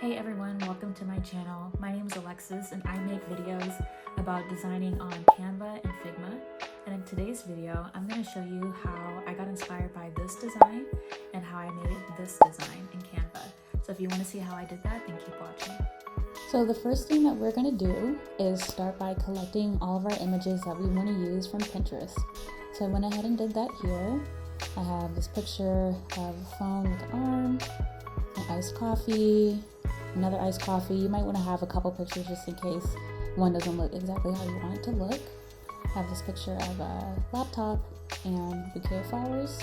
Hey everyone, welcome to my channel. My name is Alexis and I make videos about designing on Canva and Figma. And in today's video, I'm going to show you how I got inspired by this design and how I made this design in Canva. So if you want to see how I did that, then keep watching. So the first thing that we're going to do is start by collecting all of our images that we want to use from Pinterest. So I went ahead and did that here. I have this picture of a phone with an arm, an iced coffee, another iced coffee. You might want to have a couple pictures just in case one doesn't look exactly how you want it to look. I have this picture of a laptop and bouquet of flowers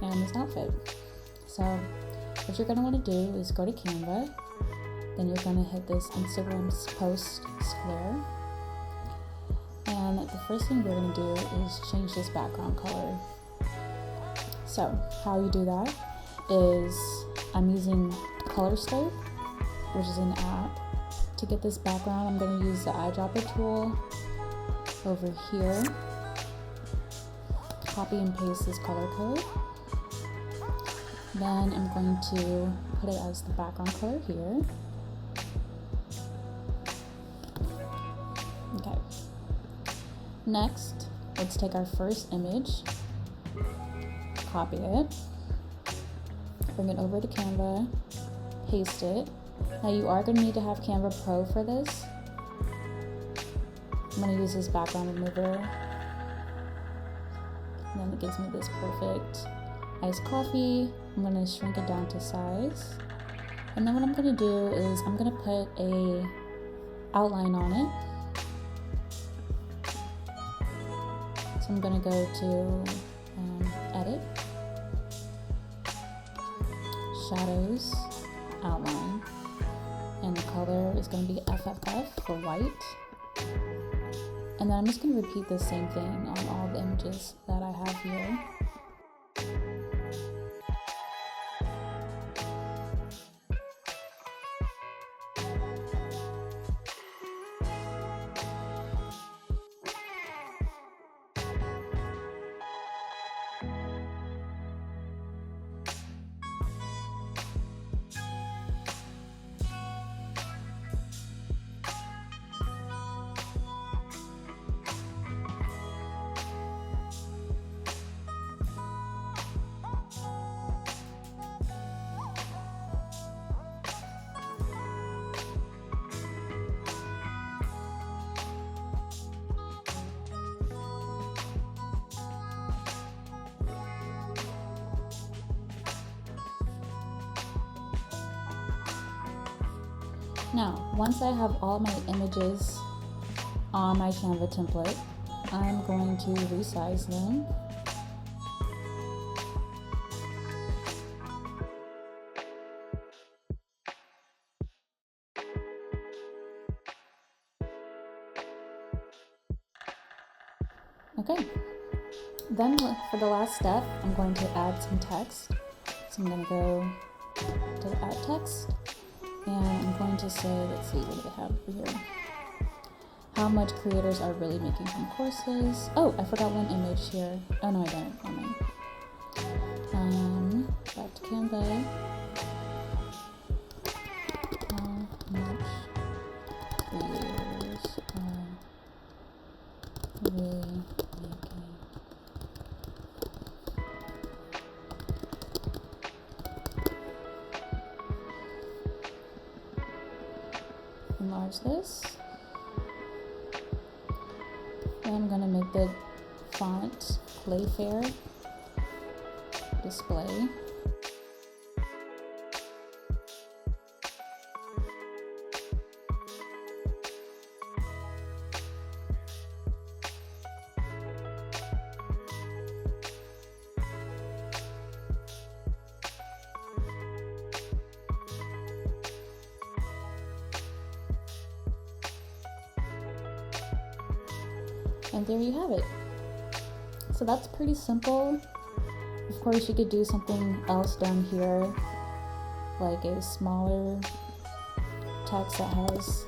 and this outfit. So what you're going to want to do is go to Canva. Then you're going to hit this Instagram post square. And the first thing we're going to do is change this background color. So how you do that is I'm using ColorScope, which is an app. To get this background, I'm going to use the eyedropper tool over here. Copy and paste this color code. Then I'm going to put it as the background color here. Okay. Next, let's take our first image, copy it, bring it over to Canva, paste it. Now you are going to need to have Canva Pro for this. I'm going to use this background remover. And then it gives me this perfect iced coffee. I'm going to shrink it down to size. And then what I'm going to do is I'm going to put a outline on it. So I'm going to go to Edit, Shadows, Outline, and the color is going to be FFF for white. And then I'm just going to repeat the same thing on all the images that I have here. Now, once I have all my images on my Canva template, I'm going to resize them. Okay, then for the last step, I'm going to add some text. So I'm going to go to add text. And I'm going to say, let's see, what do they have over here? How much creators are really making from courses. Oh, I forgot one image here. Oh no, I don't. Never mind. Back to Canva. How much creators are really making? Enlarge this. And I'm going to make the font Playfair display. And there you have it. So that's pretty simple. Of course, you could do something else down here, like a smaller text that has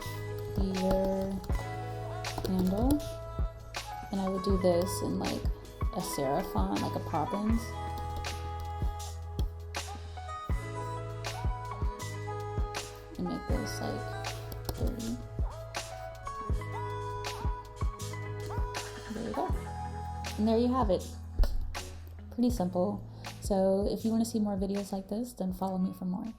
the year handle. And I would do this in like a serif font, like a Poppins. make this like 30. There you go. And there you have it. Pretty simple. So if you want to see more videos like this, then follow me for more.